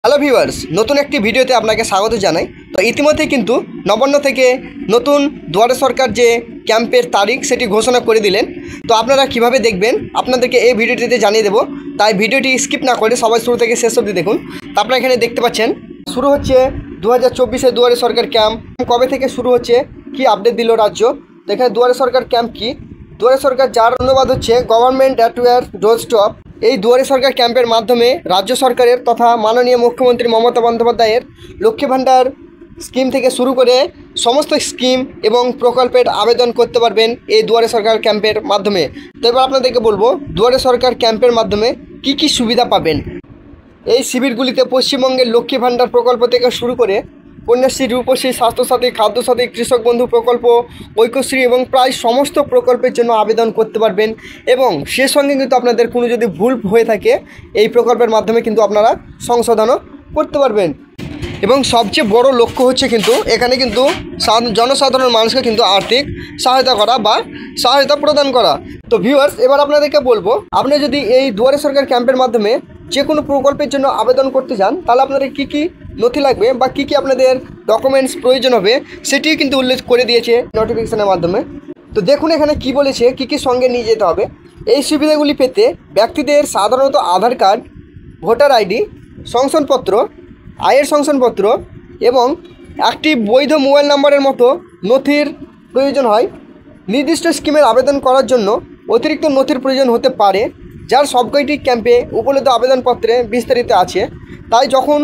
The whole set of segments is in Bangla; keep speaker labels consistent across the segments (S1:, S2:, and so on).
S1: হ্যালো ভিউয়ার্স, নতুন একটি ভিডিওতে আপনাকে স্বাগত জানাই। তো ইতিমধ্যে কিন্তু নবান্ন থেকে নতুন দুয়ারে সরকার যে ক্যাম্পের তারিখ সেটি ঘোষণা করে দিলেন। তো আপনারা কিভাবে দেখবেন আপনাদেরকে এই ভিডিওটিতে জানিয়ে দেবো, তাই ভিডিওটি স্কিপ না করে সবাই শুরু থেকে শেষ অবধি দেখুন। তো আপনারা এখানে দেখতে পাচ্ছেন শুরু হচ্ছে 2024-এ দুয়ারে সরকার ক্যাম্প। কবে থেকে শুরু হচ্ছে, কি আপডেট দিল রাজ্য। তো এখানে দুয়ারে সরকার ক্যাম্প কি, দুয়ারে সরকার যার অনুবাদ হচ্ছে গভর্নমেন্ট অ্যাট ইউর ডোরস্টেপ। এই দুয়ারে সরকার ক্যাম্পের মাধ্যমে রাজ্য সরকারের তথা মাননীয় মুখ্যমন্ত্রী মমতা বন্দ্যোপাধ্যায়ের লক্ষ্মী ভাণ্ডার স্কিম থেকে শুরু করে সমস্ত স্কিম এবং প্রকল্পের আবেদন করতে পারবেন এই দুয়ারে সরকার ক্যাম্পের মাধ্যমে। তো এবার আপনাদেরকে বলবো দুয়ারে সরকার ক্যাম্পের মাধ্যমে কি কি সুবিধা পাবেন। এই শিবিরগুলিতে পশ্চিমবঙ্গের লক্ষ্মী ভাণ্ডার প্রকল্প থেকে শুরু করে কন্যাশ্রী, রূপশ্রী, স্বাস্থ্যসাথী, খাদ্যসাথী, কৃষক বন্ধু প্রকল্প, ঐক্যশ্রী এবং প্রায় সমস্ত প্রকল্পের জন্য আবেদন করতে পারবেন। এবং সে সঙ্গে কিন্তু আপনাদের কোনো যদি ভুল হয়ে থাকে এই প্রকল্পের মাধ্যমে কিন্তু আপনারা সংশোধনও করতে পারবেন। এবং সবচেয়ে বড় লক্ষ্য হচ্ছে কিন্তু এখানে কিন্তু জনসাধারণ মানুষকে কিন্তু আর্থিক সহায়তা করা বা সহায়তা প্রদান করা। তো ভিউয়ার্স, এবার আপনাদেরকে বলবো, আপনি যদি এই দুয়ারে সরকার ক্যাম্পের মাধ্যমে যে কোনো প্রকল্পের জন্য আবেদন করতে চান তাহলে আপনাদের কী কী নথি লাগবে বা কী কী আপনাদের ডকুমেন্টস প্রয়োজন হবে সেটিও কিন্তু উল্লেখ করে দিয়েছে নোটিফিকেশনের মাধ্যমে। তো দেখুন এখানে কি বলেছে, কী কী সঙ্গে নিয়ে যেতে হবে। এই সুবিধাগুলি পেতে ব্যক্তিদের সাধারণত আধার কার্ড, ভোটার আইডি, শংসাপত্র, আয়ের শংসাপত্র এবং একটি বৈধ মোবাইল নাম্বারের মতো নথির প্রয়োজন হয়। নির্দিষ্ট স্কিমের আবেদন করার জন্য অতিরিক্ত নথির প্রয়োজন হতে পারে, যার সবকটি ক্যাম্পে উপলব্ধ আবেদনপত্রে বিস্তারিত আছে। তাই যখন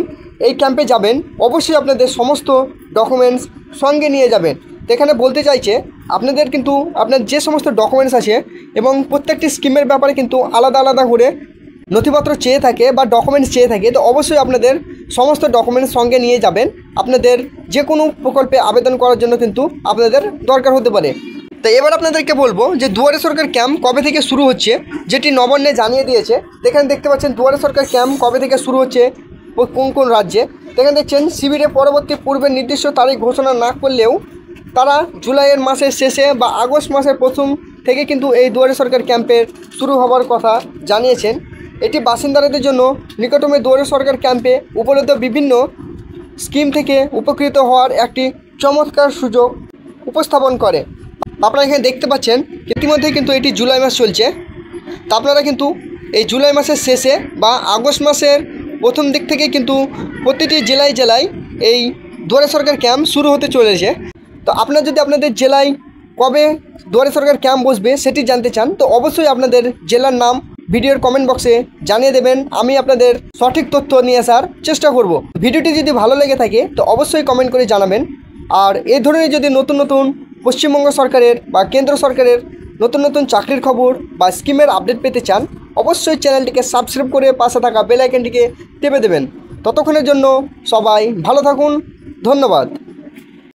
S1: এই ক্যাম্পে যাবেন অবশ্যই আপনাদের সমস্ত ডকুমেন্টস সঙ্গে নিয়ে যাবেন। তো এখানে বলতে চাইছে আপনাদের কিন্তু আপনার যে সমস্ত ডকুমেন্টস আছে এবং প্রত্যেকটি স্কিমের ব্যাপারে কিন্তু আলাদা আলাদা করে নথিপত্র চেয়ে থাকে বা ডকুমেন্টস চেয়ে থাকে। তো অবশ্যই আপনাদের সমস্ত ডকুমেন্টস সঙ্গে নিয়ে যাবেন, আপনাদের যে কোনো প্রকল্পে আবেদন করার জন্য কিন্তু আপনাদের দরকার হতে পারে। তো এবার আপনাদেরকে বলবো যে দুয়ারে সরকার ক্যাম্প কবে থেকে শুরু হচ্ছে, যেটি নবান্নে জানিয়ে দিয়েছে। এখানে দেখতে পাচ্ছেন দুয়ারে সরকার ক্যাম্প কবে থেকে শুরু হচ্ছে কোন কোন রাজ্যে। এখানে দেখছেন শিবিরে পরবর্তী পূর্বের নির্দিষ্ট তারিখ ঘোষণা না করলেও তারা জুলাইয়ের মাসের শেষে বা আগস্ট মাসের প্রথম থেকে কিন্তু এই দুয়ারে সরকার ক্যাম্পের শুরু হওয়ার কথা জানিয়েছেন। এটি বাসিন্দাদের জন্য নিকটতম দুয়ারে সরকার ক্যাম্পে উপলব্ধ বিভিন্ন স্কিম থেকে উপকৃত হওয়ার একটি চমৎকার সুযোগ উপস্থাপন করে। আপনারা এখানে দেখতে পাচ্ছেন ইতিমধ্যে কিন্তু এটি জুলাই মাস চলছে। তা আপনারা কিন্তু এই জুলাই মাসের শেষে বা আগস্ট মাসের প্রথম দিক থেকে কিন্তু প্রতিটি জেলায় জেলায় এই দুয়ারে সরকার ক্যাম্প শুরু হতে চলেছে। তো আপনারা যদি আপনাদের জেলায় কবে দুয়ারে সরকার ক্যাম্প বসবে সেটি জানতে চান তো অবশ্যই আপনাদের জেলার নাম ভিডিওর কমেন্ট বক্সে জানিয়ে দেবেন, আমি আপনাদের সঠিক তথ্য নিয়ে আসার চেষ্টা করব। ভিডিওটি যদি ভালো লেগে থাকে তো অবশ্যই কমেন্ট করে জানাবেন। আর এই ধরনের যদি নতুন নতুন পশ্চিমবঙ্গ সরকারের বা কেন্দ্র সরকারের নতুন নতুন চাকরির খবর বা স্কিমের আপডেট পেতে চান অবশ্যই চ্যানেলটিকে সাবস্ক্রাইব করে পাশে থাকা বেল আইকনটিকে টেপে দেবেন। ততক্ষণের জন্য সবাই ভালো থাকুন, ধন্যবাদ।